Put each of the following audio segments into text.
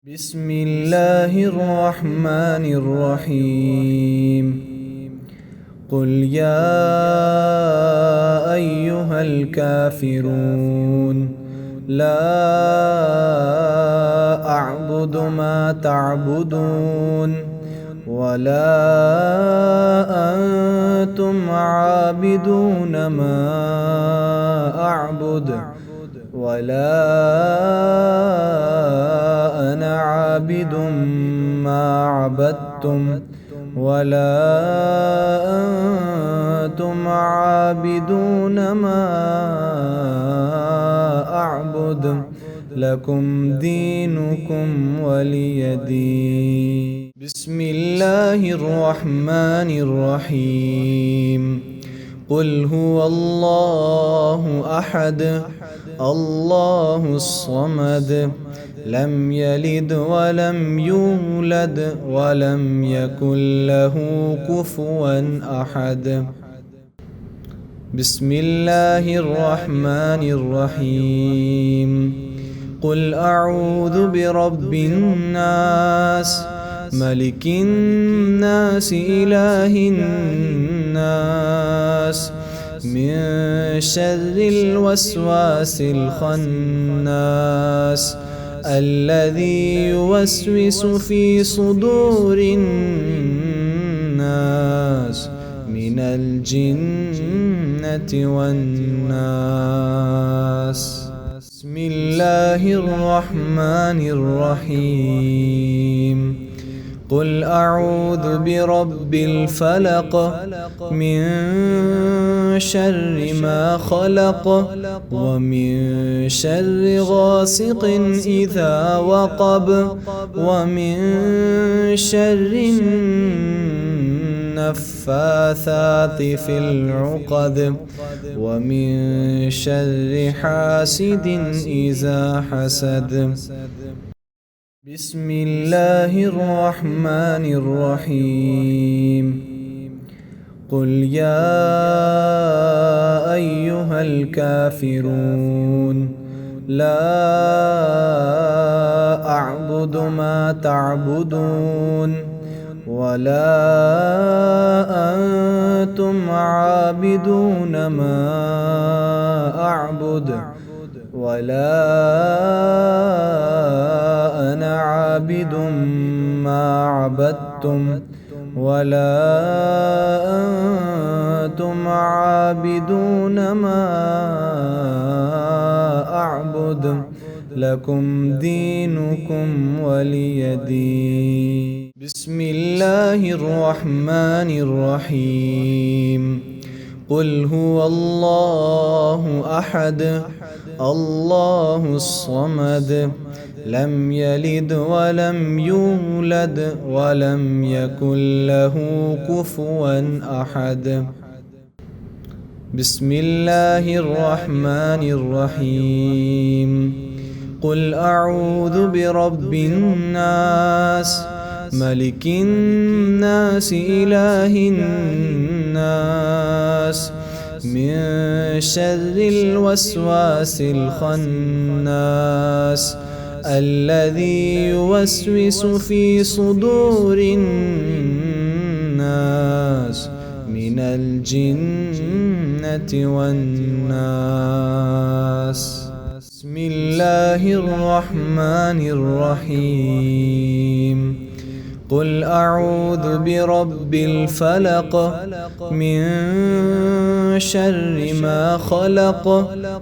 بسم الله الرحمن الرحيم. قل يا أيها الكافرون لا أعبد ما تعبدون ولا أنتم عابدون ما أعبد ولا أنا عابد ما عبدتم ولا أنتم عابدون ما أعبد لكم دينكم ولي دين. بسم الله الرحمن الرحيم. قل هو الله أحد الله الصمد لم يلد ولم يولد ولم يكن له كفوا أحد. بسم الله الرحمن الرحيم. قل أعوذ برب الناس ملك الناس إله الناس من شر الوسواس الخناس الذي يوسوس في صدور الناس من الجنة والناس. بسم الله الرحمن الرحيم. قل أعوذ برب الفلق من شر ما خلق ومن شر غاسق إذا وقب ومن شر النفاثات في العقد ومن شر حاسد إذا حسد. بسم الله الرحمن الرحيم. قل يا أيها الكافرون لا أعبد ما تعبدون ولا أنتم عابدون ما أعبد ولا أنا عابد ما عبدتم ولا أنتم عابدون ما أعبد لكم دينكم ولي دين. بسم الله الرحمن الرحيم. قل هو الله أحد الله الصمد لم يلد ولم يولد ولم يكن له كفوا أحد. بسم الله الرحمن الرحيم. قل أعوذ برب الناس ملك الناس إله الناس من شر الوسواس الخناس الذي يوسوس في صدور الناس من الجنة والناس. بسم الله الرحمن الرحيم. قل أعوذ برب الفلق من شر ما خلق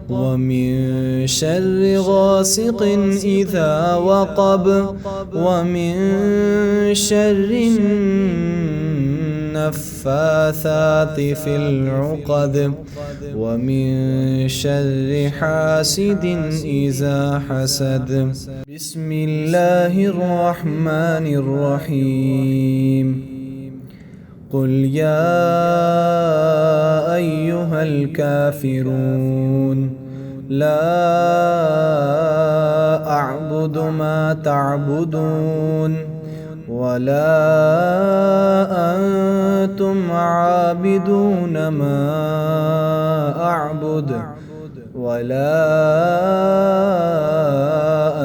ومن شر غاسق إذا وقب ومن شر النفاثات في العقد ومن شر حاسد إذا حسد. بسم الله الرحمن الرحيم. قل يا أيها الكافرون لا أعبد ما تعبدون ولا أنتم عابدون ما أعبد ولا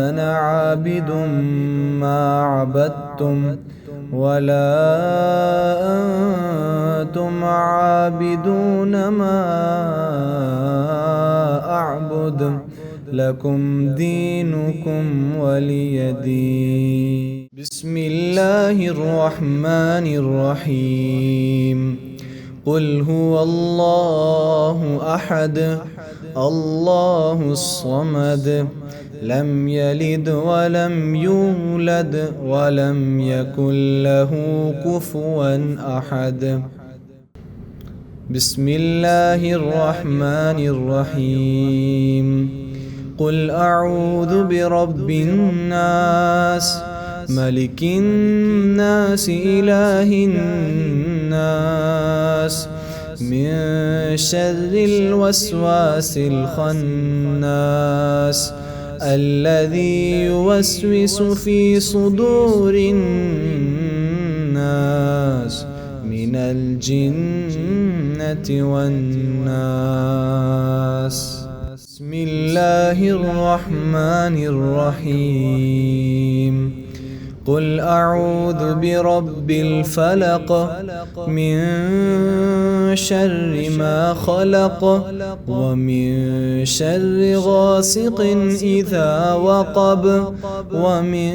أنا عابد ما عبدتم ولا أنتم عابدون ما أعبد لكم دينكم ولي دين. بسم الله الرحمن الرحيم. قل هو الله أحد الله الصمد لم يلد ولم يولد ولم يكن له كفوا أحد. بسم الله الرحمن الرحيم. قل أعوذ برب الناس ملك الناس إله الناس من شر الوسواس الخناس الذي يوسوس في صدور الناس من الجنة والناس. بسم الله الرحمن الرحيم. قل أعوذ برب الفلق من شر ما خلق ومن شر غاسق إذا وقب ومن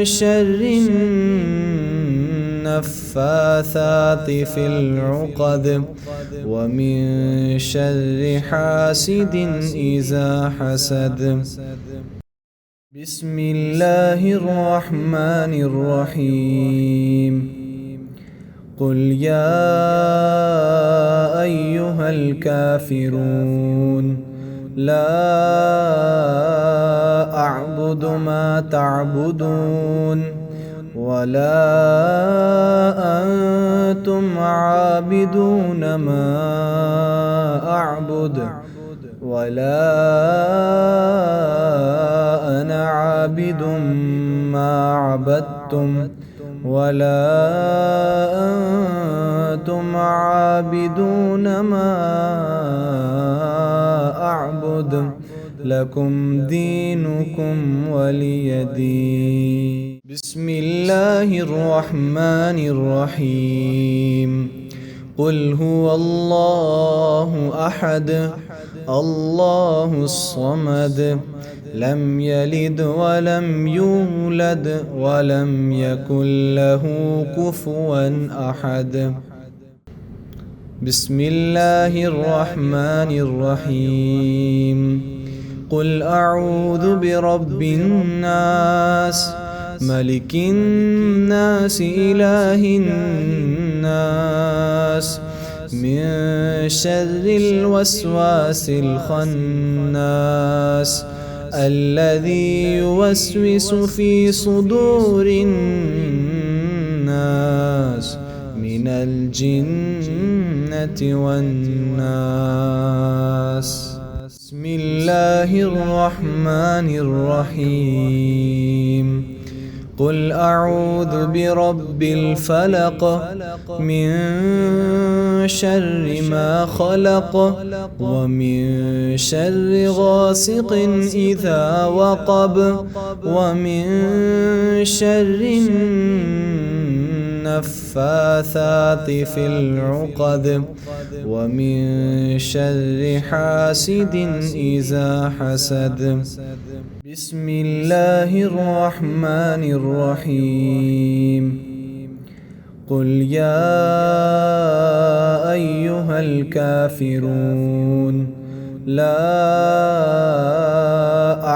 شر النفاثات في العقد ومن شر حاسد إذا حسد. بسم الله الرحمن الرحيم. قل يا أيها الكافرون لا أعبد ما تعبدون ولا أنتم عابدون ما أعبد ولا أنا عابد ما عبدتم ولا أنتم عابدون ما أعبد لكم دينكم ولي دين. بسم الله الرحمن الرحيم. قل هو الله أحد الله الصمد لم يلد ولم يولد ولم يكن له كفوا أحد. بسم الله الرحمن الرحيم. قل أعوذ برب الناس ملك الناس إله الناس من شر الوسواس الخناس الذي يوسوس في صدور الناس من الجنة والناس. بسم الله الرحمن الرحيم. قل أعوذ برب الفلق من شر ما خلق ومن شر غاسق إذا وقب ومن شر النفاثات في العقد ومن شر حاسد إذا حسد. بسم الله الرحمن الرحيم. قل يا أيها الكافرون لا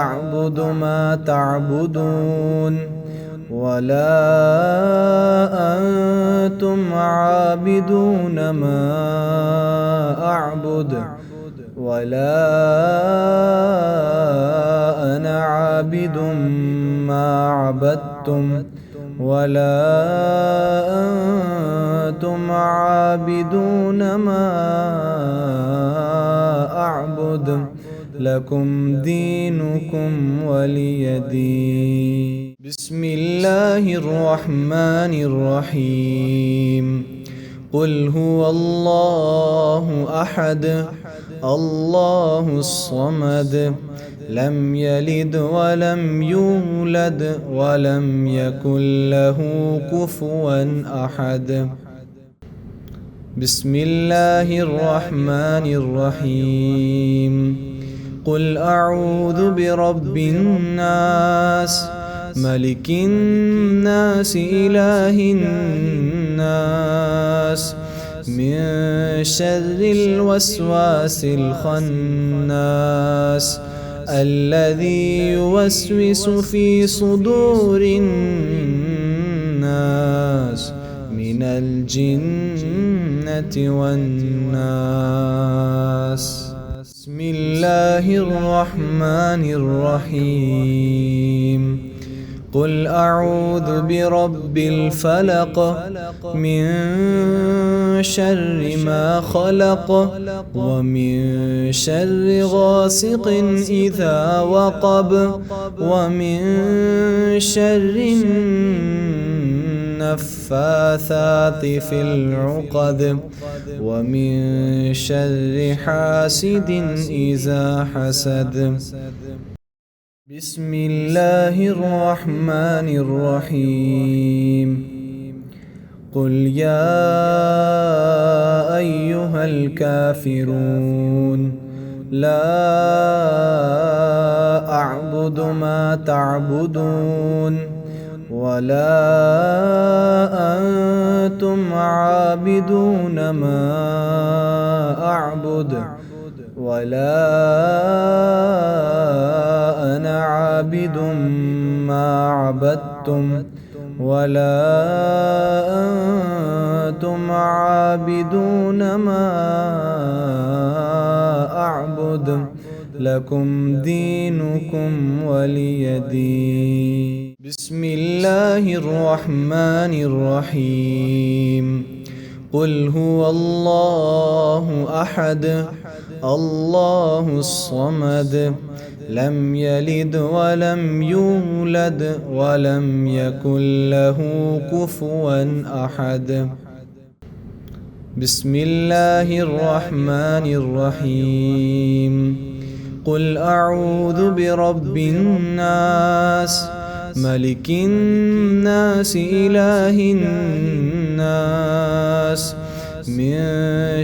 أعبد ما تعبدون ولا أنتم عابدون ما أعبد ولا أنا عابد ما عبدتم ولا أنتم عابدون ما أعبد لكم دينكم ولي دين. بسم الله الرحمن الرحيم. قل هو الله أحد الله الصمد لم يلد ولم يولد ولم يكن له كفوا أحد. بسم الله الرحمن الرحيم. قل أعوذ برب الناس ملك الناس إله الناس من شر الوسواس الخناس الذي يوسوس في صدور الناس من الجنة والناس. بسم الله الرحمن الرحيم. قل أعوذ برب الفلق من شر ما خلق ومن شر غاسق إذا وقب ومن شر النفاثات في العقد ومن شر حاسد إذا حسد. بسم الله الرحمن الرحيم. قل يا أيها الكافرون لا أعبد ما تعبدون ولا أنتم عابدون ما أعبد ولا أنا عابد ما عبدتم ولا أنتم عابدون ما أعبد لكم دينكم ولي دين. بسم الله الرحمن الرحيم. قل هو الله أحد الله الصمد لم يلد ولم يولد ولم يكن له كفوا أحد. بسم الله الرحمن الرحيم. قل أعوذ برب الناس ملك الناس إله الناس من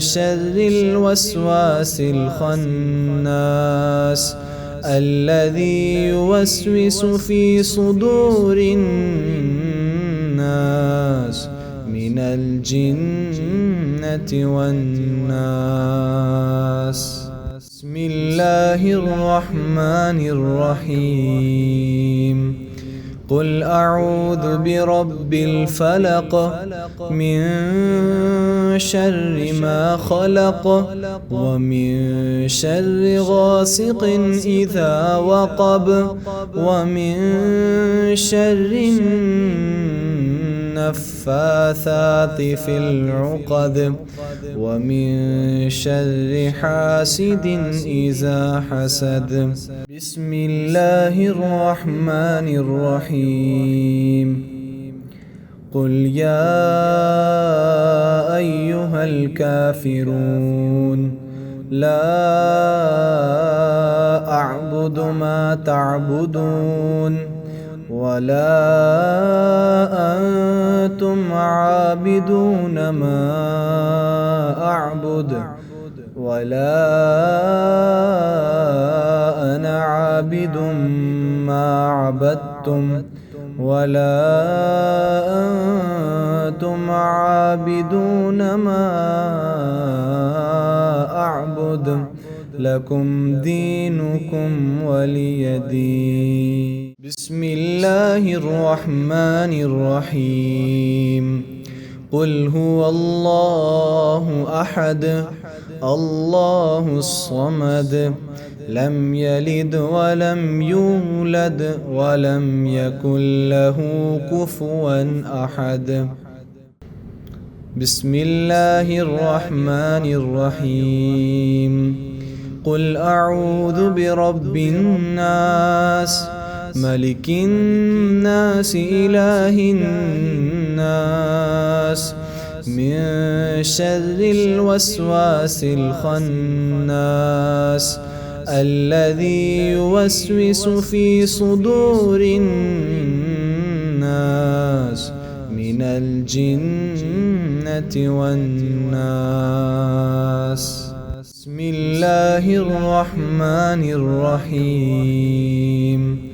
شر الوسواس الخناس الذي يوسوس في صدور الناس من الجنة والناس. بسم الله الرحمن الرحيم. قل أعوذ برب الفلق من شر ما خلق ومن شر غاسق إذا وقب ومن شر النفاثات في العقد ومن شر حاسد إذا حسد. بسم الله الرحمن الرحيم. قل يا أيها الكافرون لا أعبد ما تعبدون ولا أنتم عابدون ما أعبد ولا أنا عابد ما عبدتم ولا أنتم عابدون ما أعبد لكم دينكم ولي دين. بسم الله الرحمن الرحيم. قل هو الله أحد الله الصمد لم يلد ولم يولد ولم يكن له كفوا أحد. بسم الله الرحمن الرحيم. قل أعوذ برب الناس ملك الناس إله الناس من شر الوسواس الخناس الذي يوسوس في صدور الناس من الجنة والناس. بسم الله الرحمن الرحيم.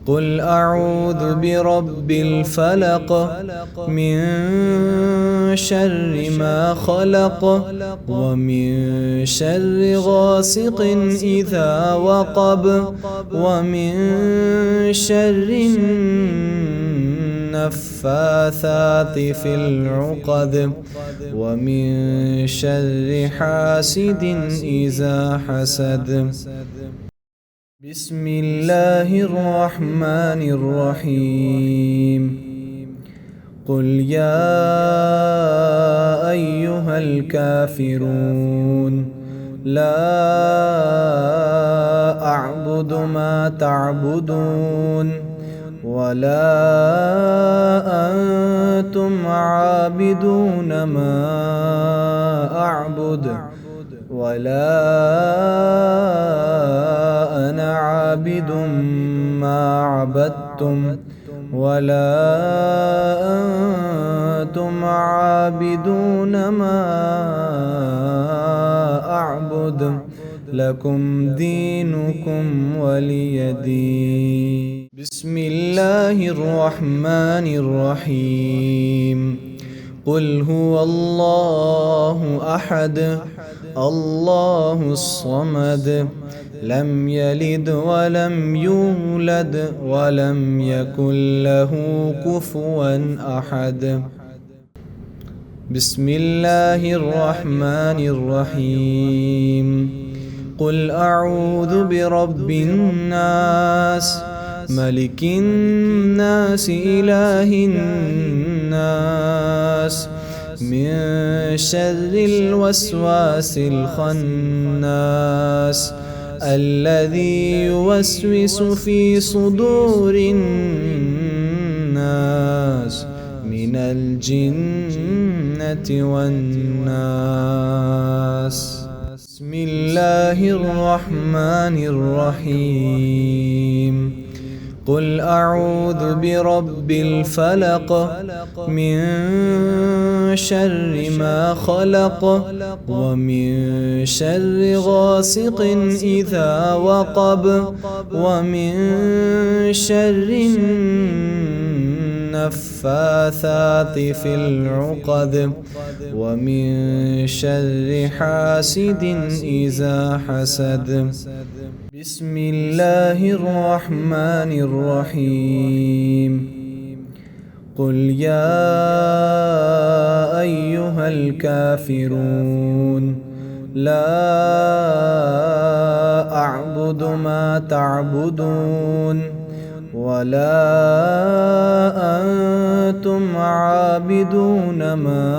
قل أعوذ برب الفلق من شر ما خلق ومن شر غاسق إذا وقب ومن شر النفاثات في العقد ومن شر حاسد إذا حسد. بسم الله الرحمن الرحيم. قل يا أيها الكافرون لا أعبد ما تعبدون ولا أنتم عابدون ما أعبد ولا أنا عابد ما عبدتم ولا أنتم عابدون ما أعبد لكم دينكم ولي دين. بسم الله الرحمن الرحيم. قل هو الله أحد الله الصمد لم يلد ولم يولد ولم يكن له كفوا أحد. بسم الله الرحمن الرحيم. قل أعوذ برب الناس ملك الناس إله الناس من شر الوسواس الخناس الذي يوسوس في صدور الناس من الجنة والناس. بسم الله الرحمن الرحيم. قل أعوذ برب الفلق من شر ما خلق ومن شر غاسق إذا وقب ومن شر النفاثات في العقد ومن شر حاسد إذا حسد. بسم الله الرحمن الرحيم. قل يا أيها الكافرون لا أعبد ما تعبدون ولا أنتم عابدون ما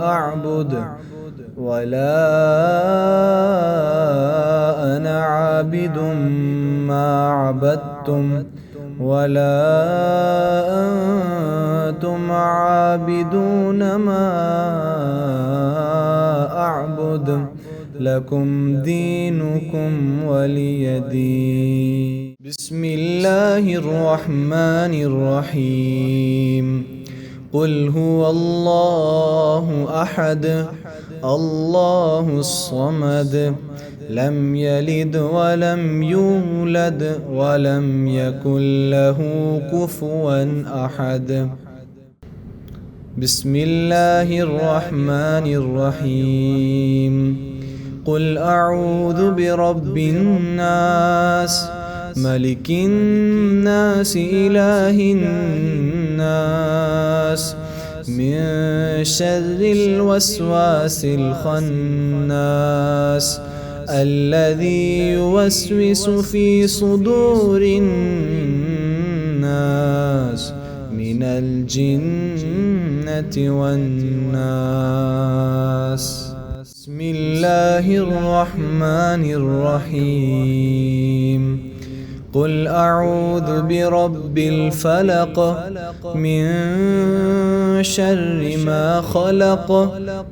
أعبد ولا أنا عابد ما عبدتم ولا أنتم عابدون ما أعبد لكم دينكم ولي دين. بسم الله الرحمن الرحيم. قل هو الله أحد الله الصمد لم يلد ولم يولد ولم يكن له كفوا أحد. بسم الله الرحمن الرحيم. قل أعوذ برب الناس ملك الناس إله الناس من شر الوسواس الخناس الذي يوسوس في صدور الناس من الجنة والناس. بسم الله الرحمن الرحيم. قل أعوذ برب الفلق من شر ما خلق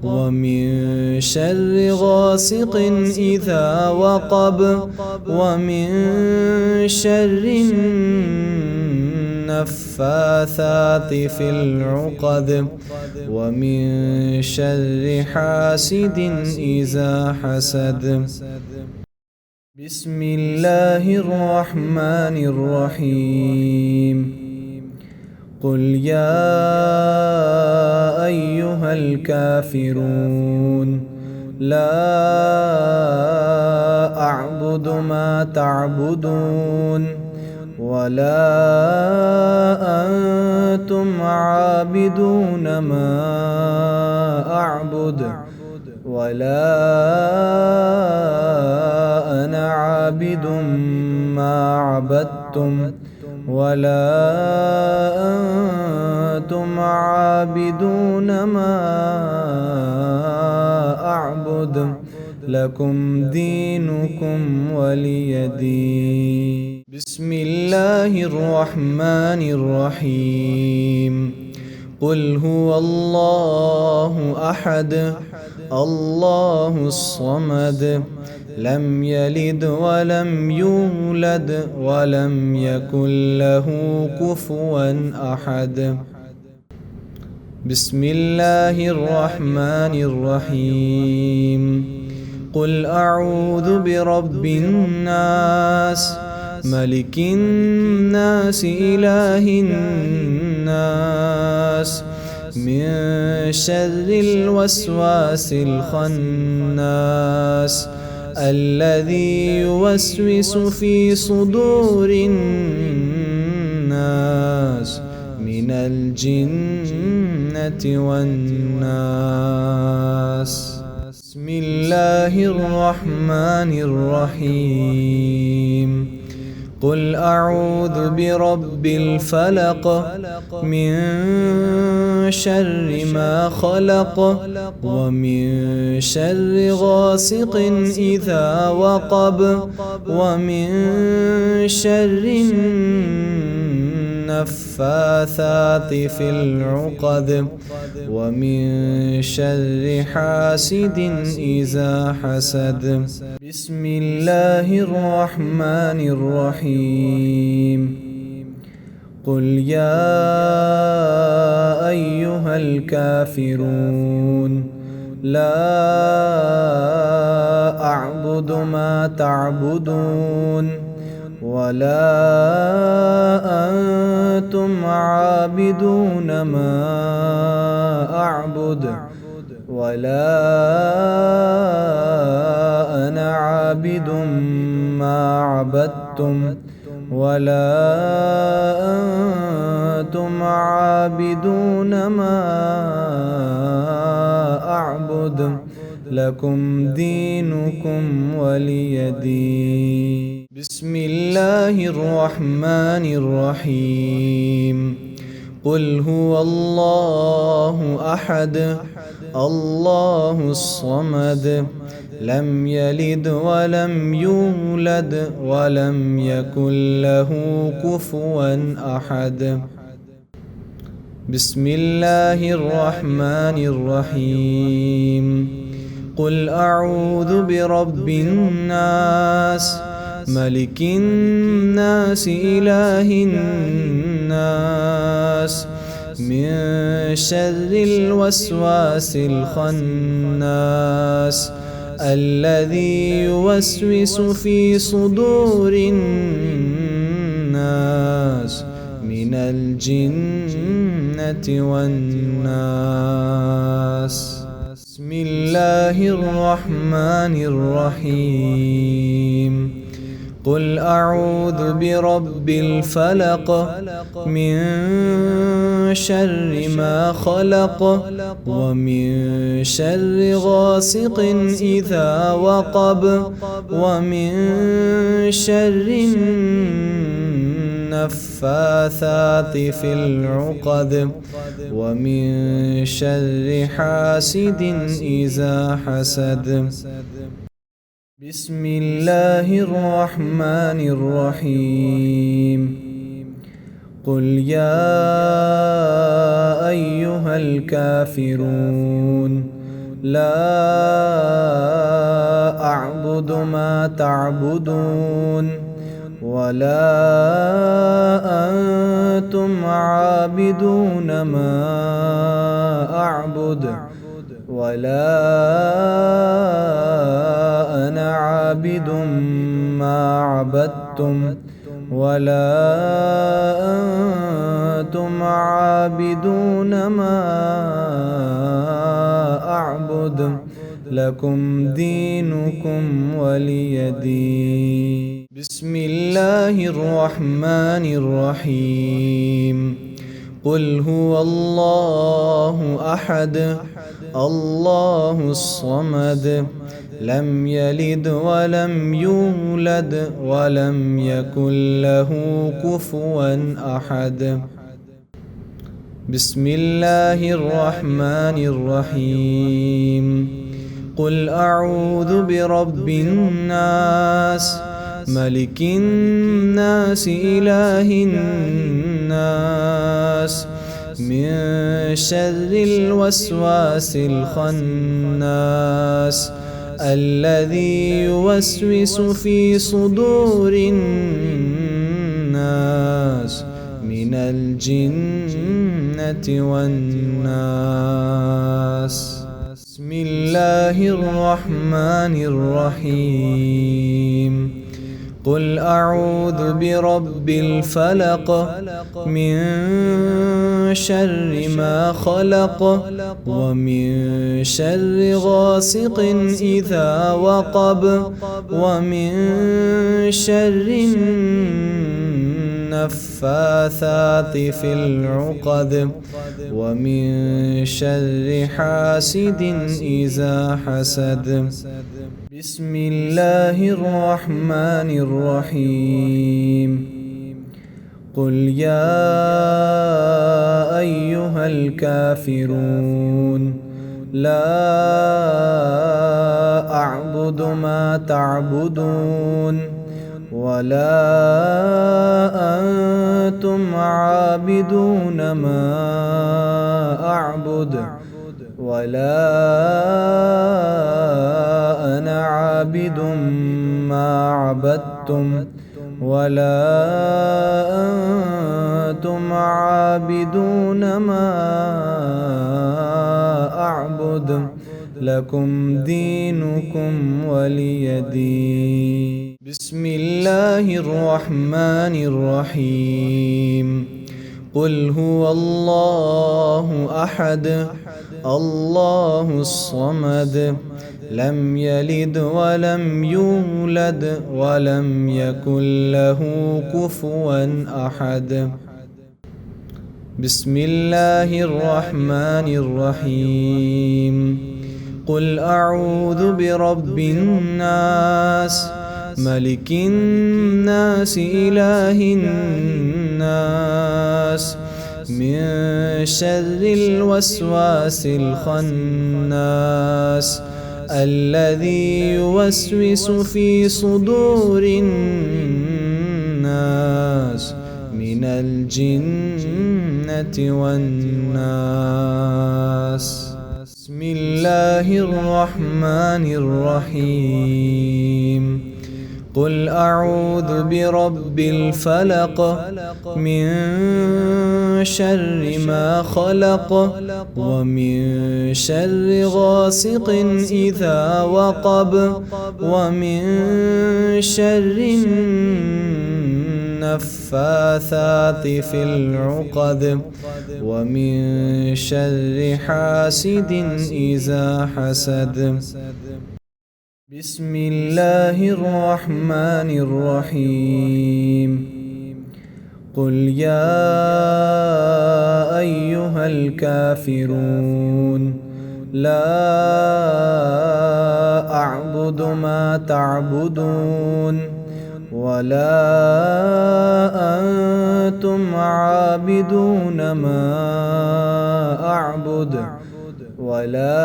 ومن شر غاسق إذا وقب ومن شر النفاثات في العقد ومن شر حاسد إذا حسد. بسم الله الرحمن الرحيم. قل يا أيها الكافرون لا أعبد ما تعبدون ولا أنتم عابدون ما أعبد ولا أنا عابد ما عبدتم ولا أنتم عابدون ما أعبد لكم دينكم ولي دين. بسم الله الرحمن الرحيم. قل هو الله أحد الله الصمد لم يلد ولم يولد ولم يكن له كفوا أحد. بسم الله الرحمن الرحيم. قل أعوذ برب الناس ملك الناس إله الناس من شر الوسواس الخناس الذي يوسوس في صدور الناس من الجنة والناس. بسم الله الرحمن الرحيم. قل أعوذ برب الفلق من شر ما خلق ومن شر غاسق إذا وقب ومن شر النفاثات في العقد ومن شر حاسد إذا حسد. بسم الله الرحمن الرحيم. قل يا أيها الكافرون لا أعبد ما تعبدون ولا أنتم عابدون ما أعبد ولا أنا عابد ما عبدتم ولا أنتم عابدون ما أعبد لكم دينكم ولي دين. بسم الله الرحمن الرحيم. قل هو الله أحد الله الصمد لم يلد ولم يولد ولم يكن له كفوا أحد. بسم الله الرحمن الرحيم. قل أعوذ برب الناس ملك الناس إله الناس من شر الوسواس الخناس الذي يوسوس في صدور الناس من الجنة والناس. بسم الله الرحمن الرحيم. قل أعوذ برب الفلق من شر ما خلق ومن شر غاسق إذا وقب ومن شر النفاثات في العقد ومن شر حاسد إذا حسد. بسم الله الرحمن الرحيم. قل يا أيها الكافرون لا أعبد ما تعبدون ولا أنتم عابدون ما أعبد ولا أنا عابد ما عبدتم ولا أنتم عابدون ما أعبد لكم دينكم ولي دين. بسم الله الرحمن الرحيم. قل هو الله أحد الله الصمد لم يلد ولم يولد ولم يكن له كفوا أحد. بسم الله الرحمن الرحيم. قل أعوذ برب الناس ملك الناس إله الناس من شر الوسواس الخناس الذي يوسوس في صدور الناس من الجنة والناس. بسم الله الرحمن الرحيم. قل أعوذ برب الفلق من شر ما خلق ومن شر غاسق إذا وقب ومن شر النفاثات في العقد ومن شر حاسد إذا حسد. بسم الله الرحمن الرحيم. قل يا أيها الكافرون لا أعبد ما تعبدون ولا أنتم عابدون ما أعبد ولا أنا عابد ما عبدتم ولا أنتم عابدون ما أعبد لكم دينكم ولي دين. بسم الله الرحمن الرحيم. قل هو الله أحد الله الصمد لم يلد ولم يولد ولم يكن له كفوا أحد. بسم الله الرحمن الرحيم. قل أعوذ برب الناس ملك الناس إله الناس من شر الوسواس الخناس الذي يوسوس في صدور الناس من الجنة والناس. بسم الله الرحمن الرحيم. قل أعوذ برب الفلق من شر ما خلق ومن شر غاسق إذا وقب ومن شر النفاثات في العقد ومن شر حاسد إذا حسد. بسم الله الرحمن الرحيم. قل يا أيها الكافرون لا أعبد ما تعبدون ولا أنتم عابدون ما أعبد ولا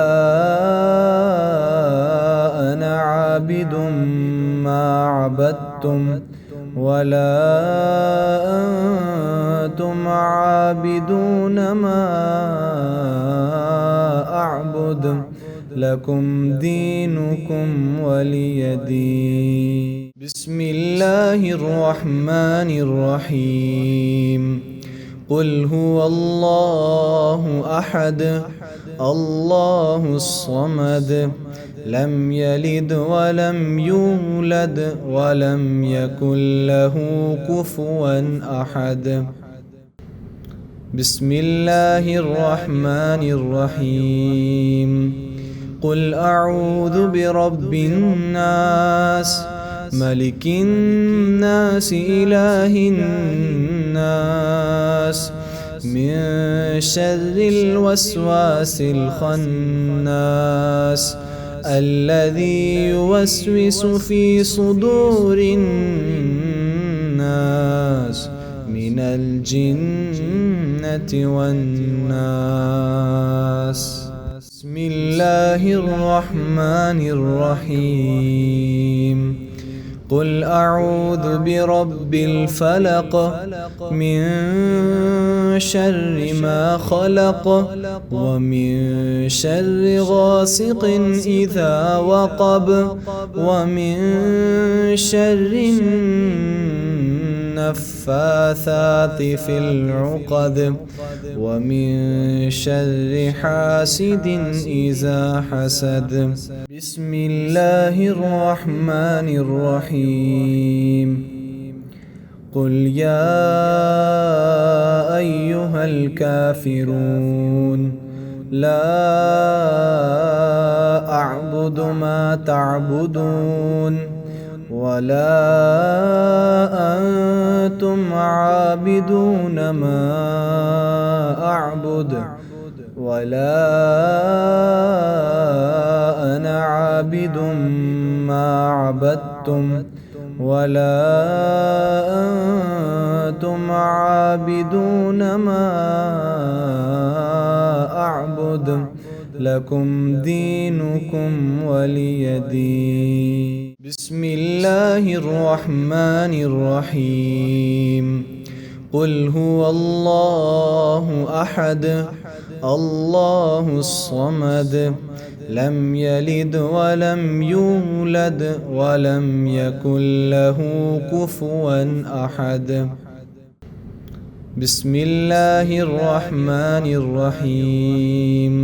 أنا عابد ما عبدتم ولا أنتم عابدون ما أعبد لكم دينكم ولي دين. بسم الله الرحمن الرحيم. قل هو الله أحد الله الصمد لم يلد ولم يولد ولم يكن له كفوا أحد. بسم الله الرحمن الرحيم. قل أعوذ برب الناس ملك الناس إله الناس من شر الوسواس الخناس الذي يوسوس في صدور الناس من الجنة والناس. بسم الله الرحمن الرحيم. قل أعوذ برب الفلق من شر ما خلق ومن شر غاسق إذا وقب ومن شر النفاثات في العقد ومن شر حاسد إذا حسد. بسم الله الرحمن الرحيم. قل يا أيها الكافرون لا أعبد ما تعبدون ولا أنتم عابدون ما أعبد ولا أنا عابد ما عبدتم ولا أنتم عابدون ما أعبد لكم دينكم ولي دين. بسم الله الرحمن الرحيم. قل هو الله أحد الله الصمد لم يلد ولم يولد ولم يكن له كفوا أحد. بسم الله الرحمن الرحيم.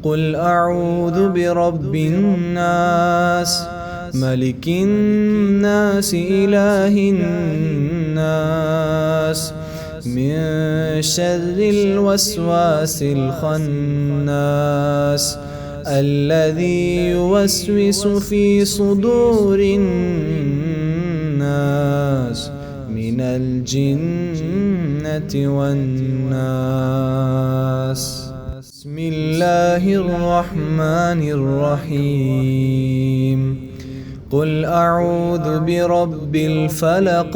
قل أعوذ برب الناس ملك الناس إله الناس من شر الوسواس الخناس الذي يوسوس في صدور الناس من الجنة والناس. بسم الله الرحمن الرحيم. قل أعوذ برب الفلق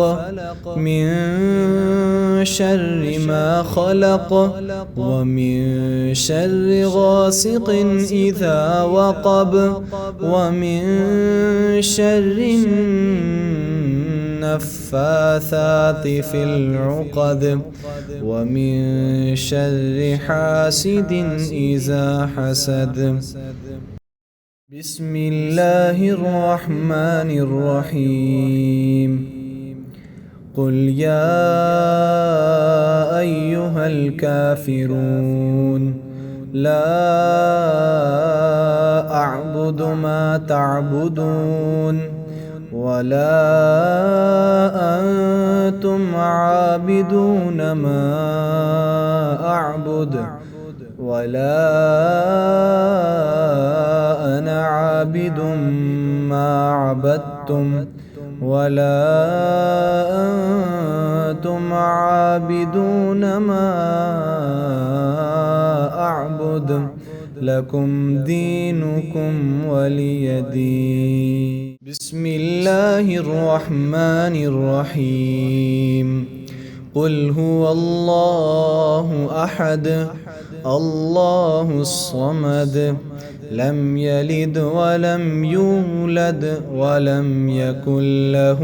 من شر ما خلق ومن شر غاسق إذا وقب ومن شر النفاثات في العقد ومن شر حاسد إذا حسد. بسم الله الرحمن الرحيم. قل يا أيها الكافرون لا أعبد ما تعبدون ولا أنتم عابدون ما أعبد ولا أنا عابد ما عبدتم ولا أنتم عابدون ما أعبد لكم دينكم ولي دين. بسم الله الرحمن الرحيم. قل هو الله أحد الله الصمد لم يلد ولم يولد ولم يكن له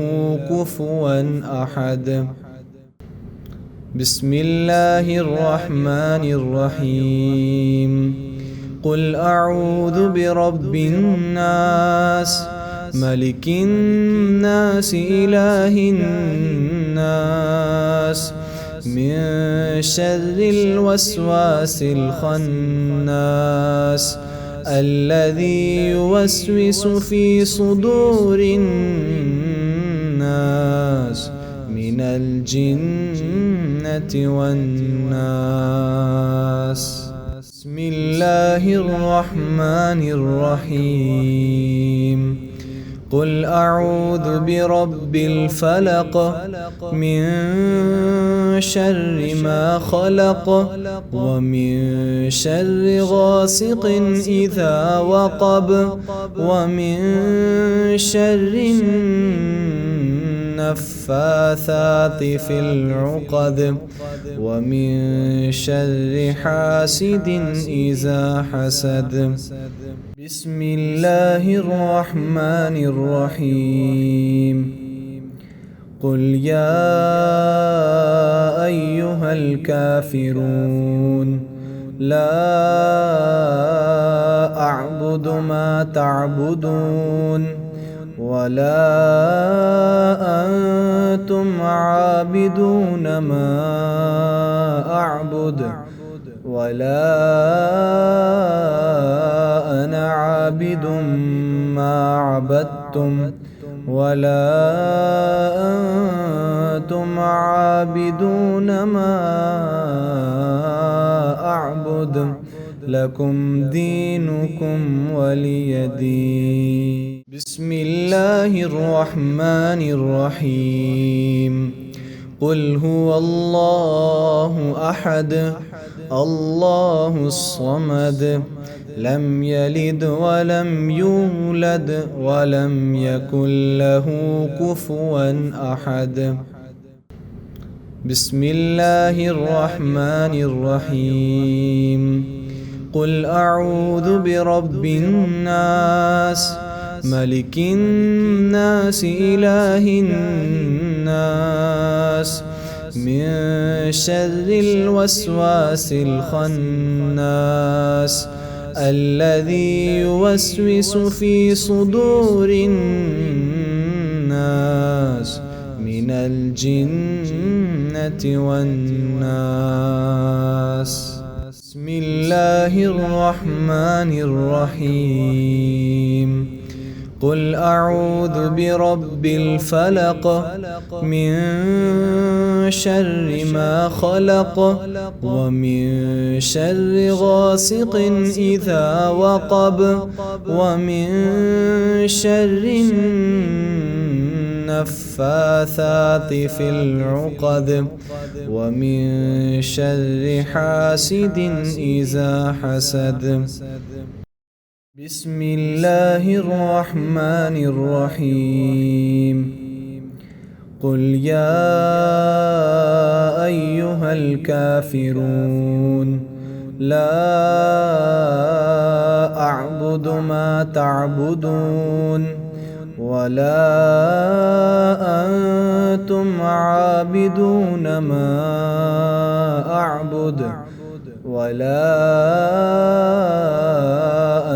كفوا أحد. بسم الله الرحمن الرحيم. قل أعوذ برب الناس ملك الناس إله الناس من شر الوسواس الخناس الذي يوسوس في صدور الناس من الجنة والناس. بسم الله الرحمن الرحيم. قل أعوذ برب الفلق من شر ما خلق ومن شر غاسق إذا وقب ومن شر النفاثات في العقد ومن شر حاسد إذا حسد. بسم الله الرحمن الرحيم. قل يا أيها الكافرون لا أعبد ما تعبدون ولا أنتم عابدون ما أعبد ولا أنا عابد ما عبدتم ولا أنتم عابدون ما أعبد لكم دينكم ولي دين. بسم الله الرحمن الرحيم. قل هو الله أحد الله الصمد لم يلد ولم يولد ولم يكن له كفوا أحد. بسم الله الرحمن الرحيم. قل أعوذ برب الناس ملك الناس إله الناس من شر الوسواس الخناس الذي يوسوس في صدور الناس من الجنة والناس. بسم الله الرحمن الرحيم. قل أعوذ برب الفلق من شر ما خلق ومن شر غاسق إذا وقب ومن شر النفاثات في العقد ومن شر حاسد إذا حسد. بسم الله الرحمن الرحيم. قل يا أيها الكافرون لا أعبد ما تعبدون ولا أنتم عابدون ما أعبد ولا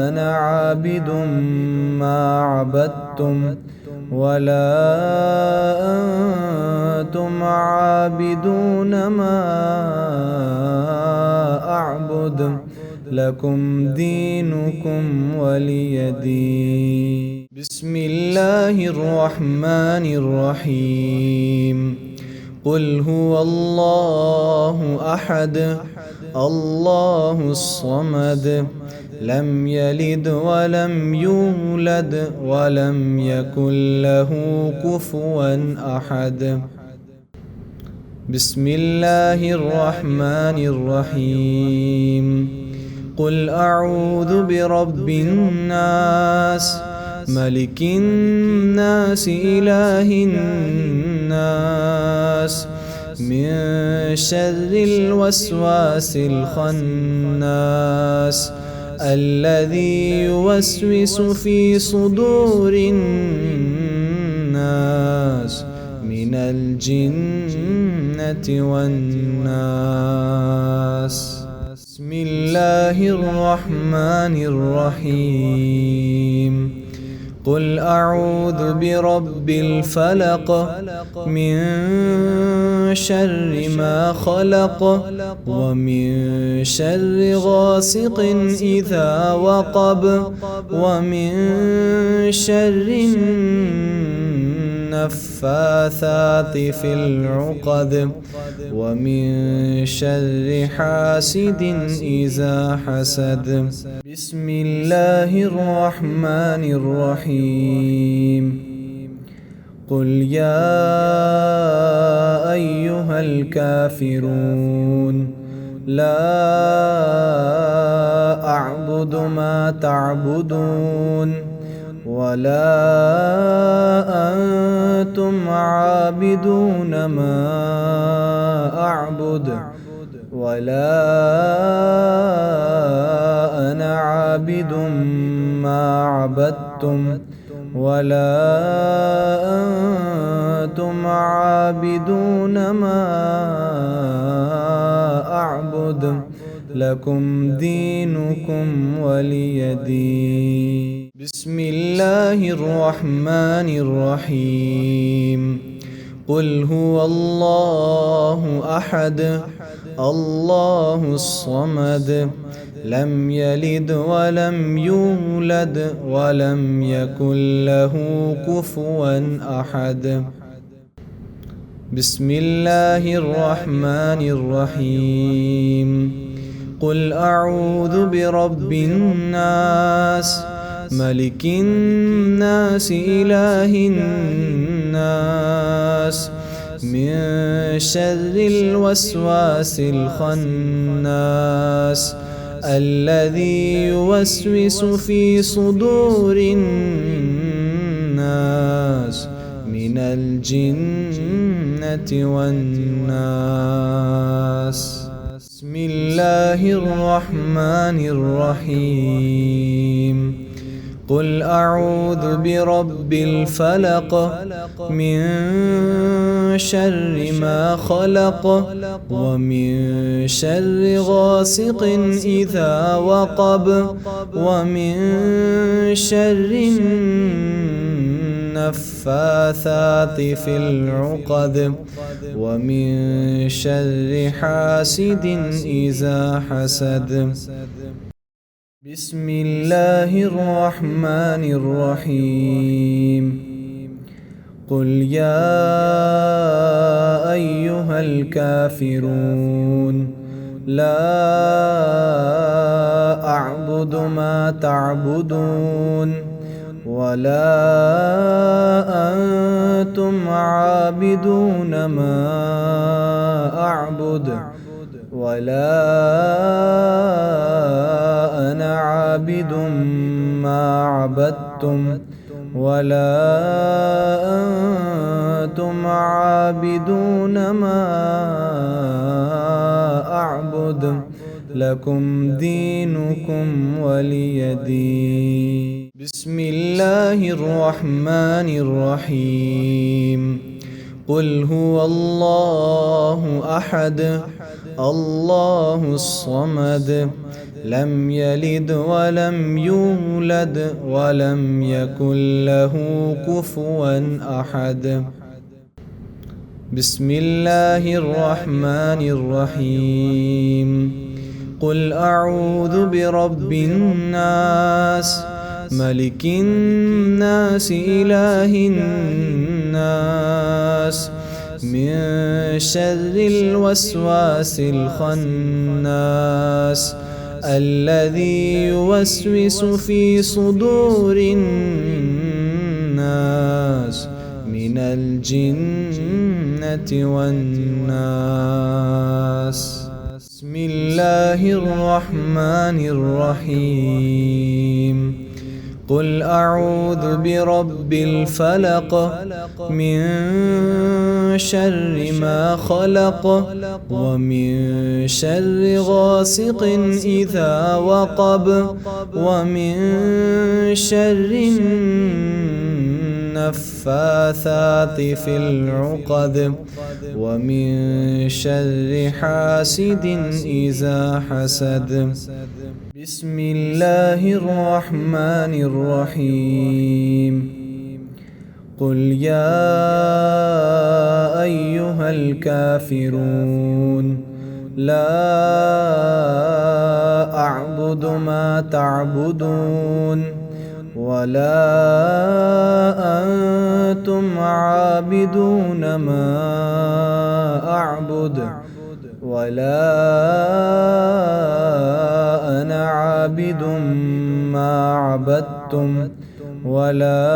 أنا عابد ما عبدتم ولا أنتم عابدون ما أعبد لكم دينكم ولي دين. بسم الله الرحمن الرحيم. قل هو الله أحد الله الصمد لم يلد ولم يولد ولم يكن له كفوا أحد. بسم الله الرحمن الرحيم. قل أعوذ برب الناس ملك الناس إله الناس من شر الوسواس الخناس الذي يوسوس في صدور الناس من الجنة والناس. بسم الله الرحمن الرحيم. قل أعوذ برب الفلق من شر ما خلق ومن شر غاسق إذا وقب ومن شر النفاثات في العقد ومن شر حاسد إذا حسد. بسم الله الرحمن الرحيم. قل يا أيها الكافرون لا أعبد ما تعبدون ولا أنتم عابدون ما أعبد ولا أنا عابد ما عبدتم ولا أنتم عابدون ما أعبد لكم دينكم ولي دين. بسم الله الرحمن الرحيم. قل هو الله أحد الله الصمد لم يلد ولم يولد ولم يكن له كفوا أحد. بسم الله الرحمن الرحيم. قل أعوذ برب الناس ملك الناس إله الناس من شر الوسواس الخناس الذي يوسوس في صدور الناس من الجنة والناس. بسم الله الرحمن الرحيم. قل أعوذ برب الفلق من شر ما خلق ومن شر غاسق إذا وقب ومن شر النفاثات في العقد ومن شر حاسد إذا حسد. بسم الله الرحمن الرحيم. قل يا أيها الكافرون لا أعبد ما تعبدون ولا أنتم عابدون ما أعبد ولا أنا عابد ما عبدتم ولا أنتم عابدون ما أعبد لكم دينكم ولي دين. بسم الله الرحمن الرحيم. قل هو الله أحد الله الصمد لم يلد ولم يولد ولم يكن له كفوا أحد. بسم الله الرحمن الرحيم. قل أعوذ برب الناس ملك الناس إله الناس من شر الوسواس الخناس الذي يوسوس في صدور الناس من الجنة والناس. بسم الله الرحمن الرحيم. قل أعوذ برب الفلق من شر ما خلق ومن شر غاسق إذا وقب ومن شر النفاثات في العقد ومن شر حاسد إذا حسد. بسم الله الرحمن الرحيم. قل يا أيها الكافرون لا أعبد ما تعبدون ولا أنتم عابدون ما أعبد ولا أنا عابد ما عبدتم ولا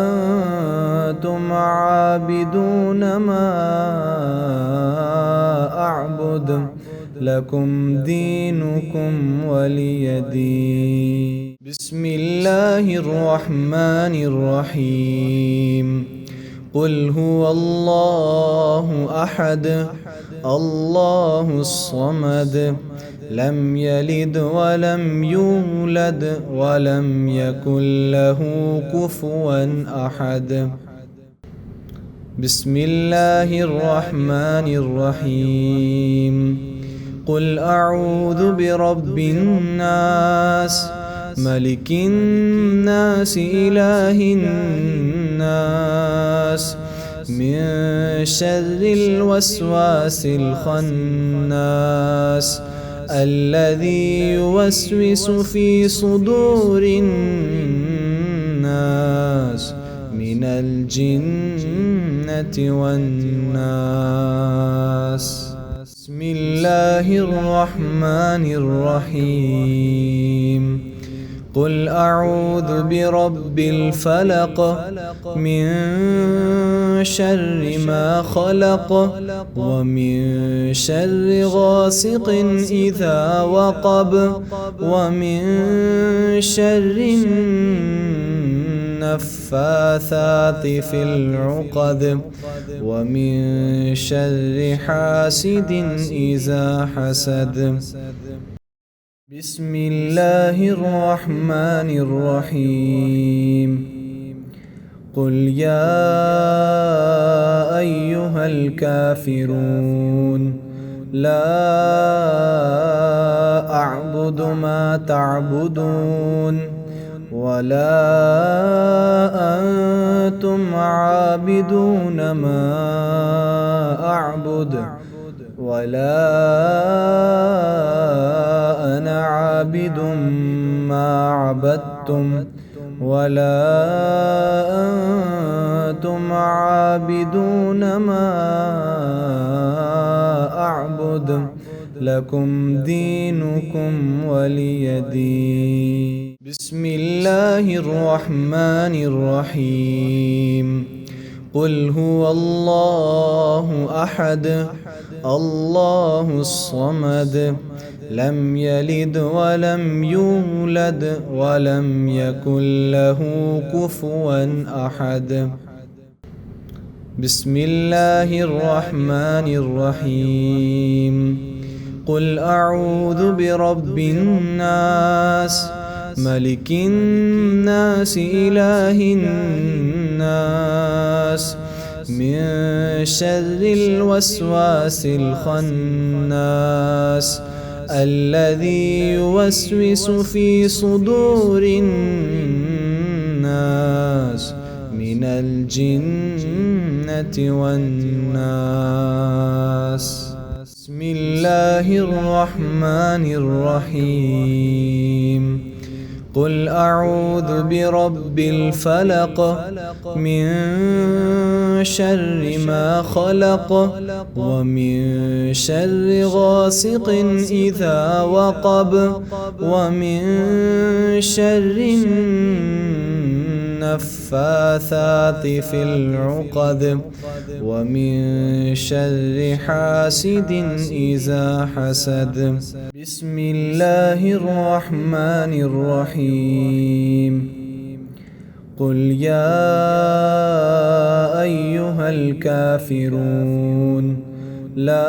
أنتم عابدون ما أعبد لكم دينكم ولي دين. بسم الله الرحمن الرحيم. قل هو الله أحد الله الصمد لم يلد ولم يولد ولم يكن له كفوا أحد. بسم الله الرحمن الرحيم. قل أعوذ برب الناس ملك الناس إله الناس من شر الوسواس الخناس الذي يوسوس في صدور الناس من الجنة والناس. بسم الله الرحمن الرحيم. قل أعوذ برب الفلق من شر ما خلق ومن شر غاسق إذا وقب ومن شر النفاثات في العقد ومن شر حاسد إذا حسد. بسم الله الرحمن الرحيم. قل يا أيها الكافرون لا أعبد ما تعبدون ولا أنتم عابدون ما أعبد ولا أنا عابد ما عبدتم ولا أنتم عابدون ما أعبد لكم دينكم ولي دين. بسم الله الرحمن الرحيم. قل هو الله أحد الله الصمد لم يلد ولم يولد ولم يكن له كفوا أحد. بسم الله الرحمن الرحيم. قل أعوذ برب الناس ملك الناس إله الناس من شر الوسواس الخناس الذي يوسوس في صدور الناس من الجنة والناس. بسم الله الرحمن الرحيم. قل أعوذ برب الفلق من شر ما خلق ومن شر غاسق إذا وقب ومن شر النفاثات في العقد ومن شر حاسد إذا حسد. بسم الله الرحمن الرحيم. الرحيم قل يا أيها الكافرون لا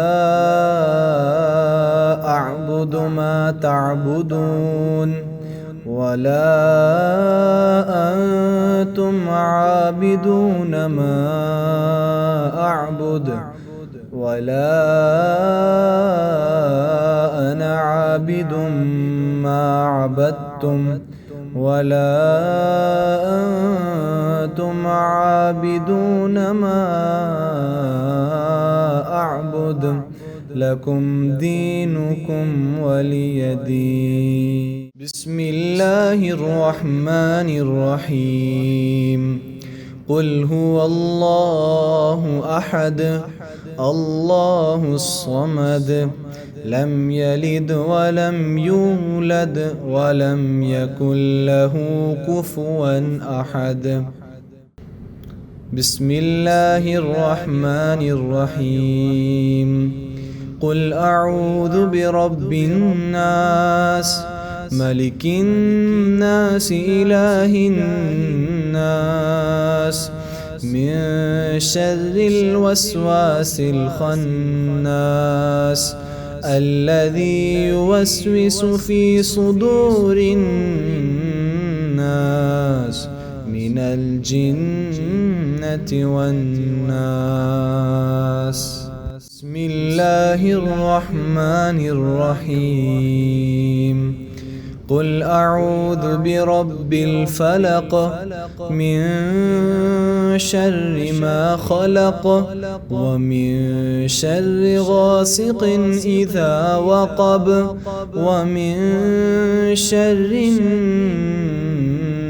أعبد ما تعبدون ولا أنتم عابدون ما أعبد ولا أنا عابد ما عبدتم ولا أنتم عابدون ما أعبد لكم دينكم ولي دين. بسم الله الرحمن الرحيم قل هو الله أحد الله الصمد لم يلد ولم يولد ولم يكن له كفوا أحد. بسم الله الرحمن الرحيم قل أعوذ برب الناس ملك الناس إله الناس من شر الوسواس الخناس الذي يوسوس في صدور الناس من الجنة والناس. بسم الله الرحمن الرحيم قل أعوذ برب الفلق من شر ما خلق ومن شر غاسق إذا وقب ومن شر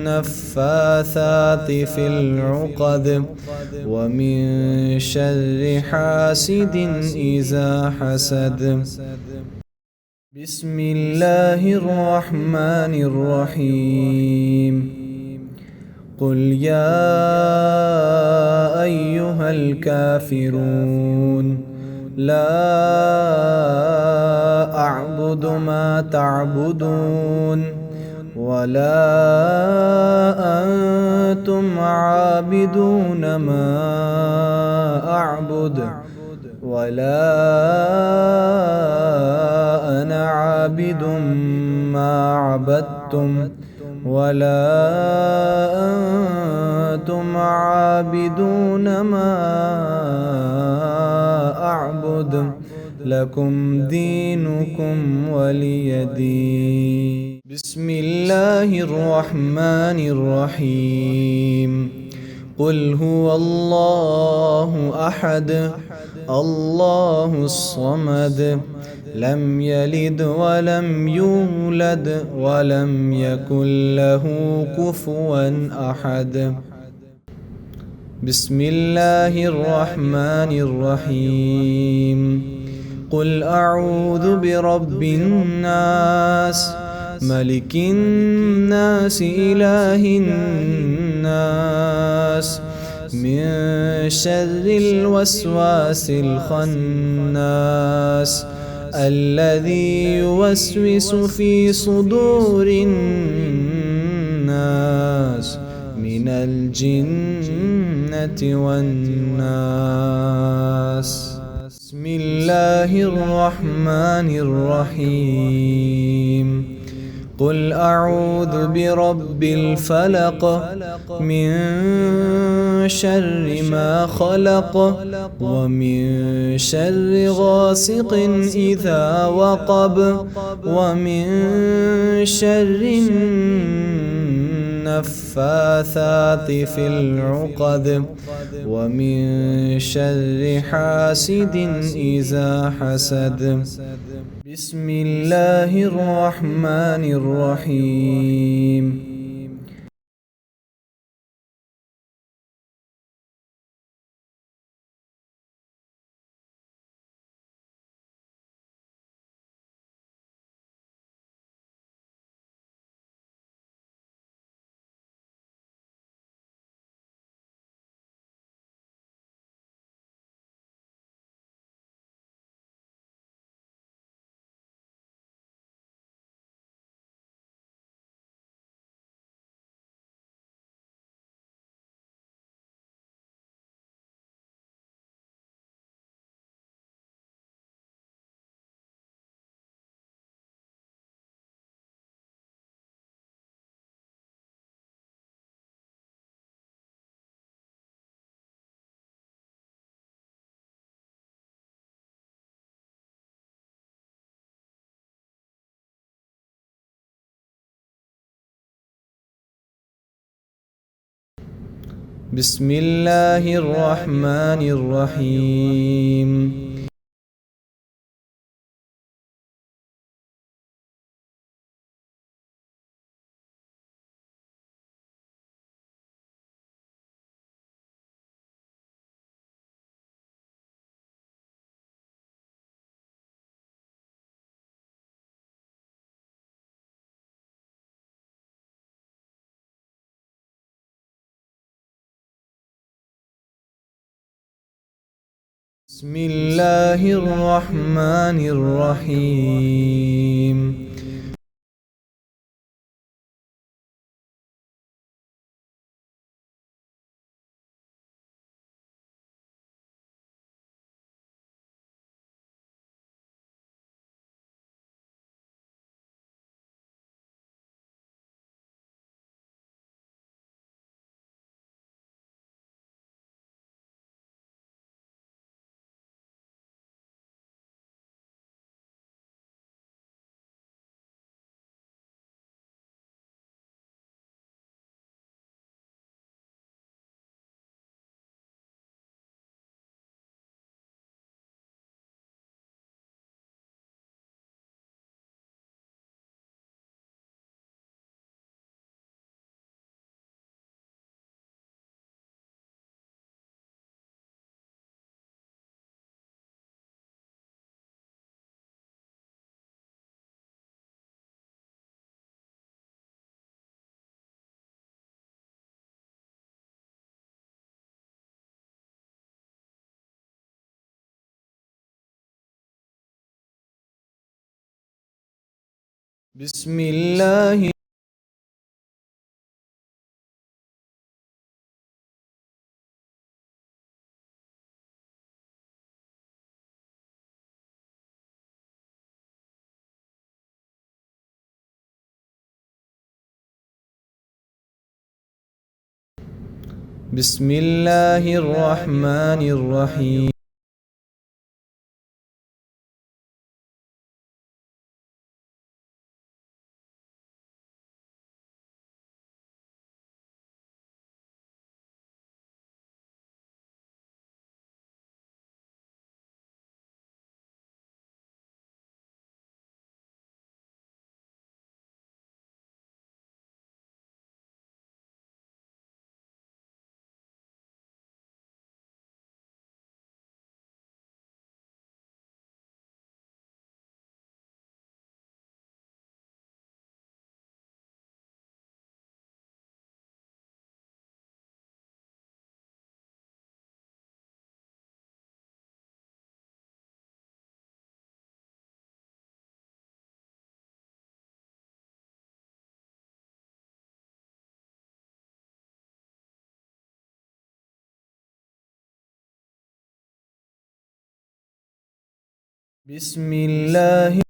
النفاثات في العقد ومن شر حاسد إذا حسد. بسم الله الرحمن الرحيم قل يا أيها الكافرون لا أعبد ما تعبدون ولا أنتم عابدون ما أعبد ولا أنا عابد ما عبدتم ولا أنتم عابدون ما أعبد لكم دينكم ولي دين. بسم الله الرحمن الرحيم قل هو الله أحد الله الصمد لم يلد ولم يولد ولم يكن له كفوا أحد. بسم الله الرحمن الرحيم قل أعوذ برب الناس ملك الناس إله الناس من شر الوسواس الخناس الذي يوسوس في صدور الناس من الجنة والناس. بسم الله الرحمن الرحيم قل أعوذ برب الفلق من شر ما خلق ومن شر غاسق إذا وقب ومن شر النفاثات في العقد ومن شر حاسد إذا حسد. بسم الله الرحمن الرحيم بسم الله الرحمن الرحيم. بسم الله الرحمن الرحيم. بسم الله بسم الله الرحمن الرحيم. بسم الله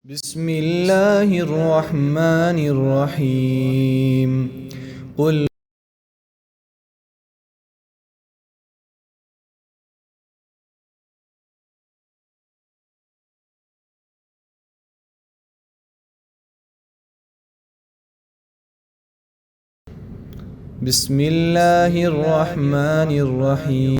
بسم الله الرحمن الرحيم. قل بسم الله الرحمن الرحيم.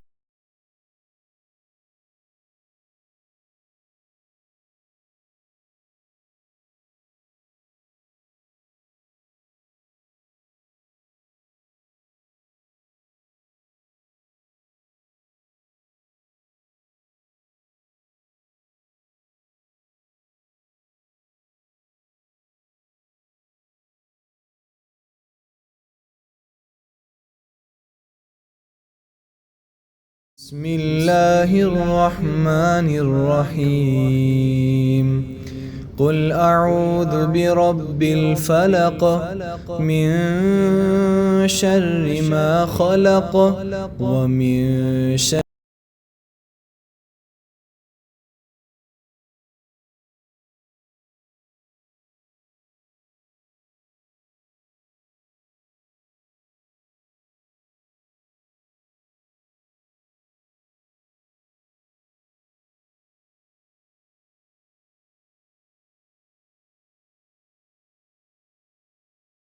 بسم الله الرحمن الرحيم قل أعوذ برب الفلق من شر ما خلق ومن شر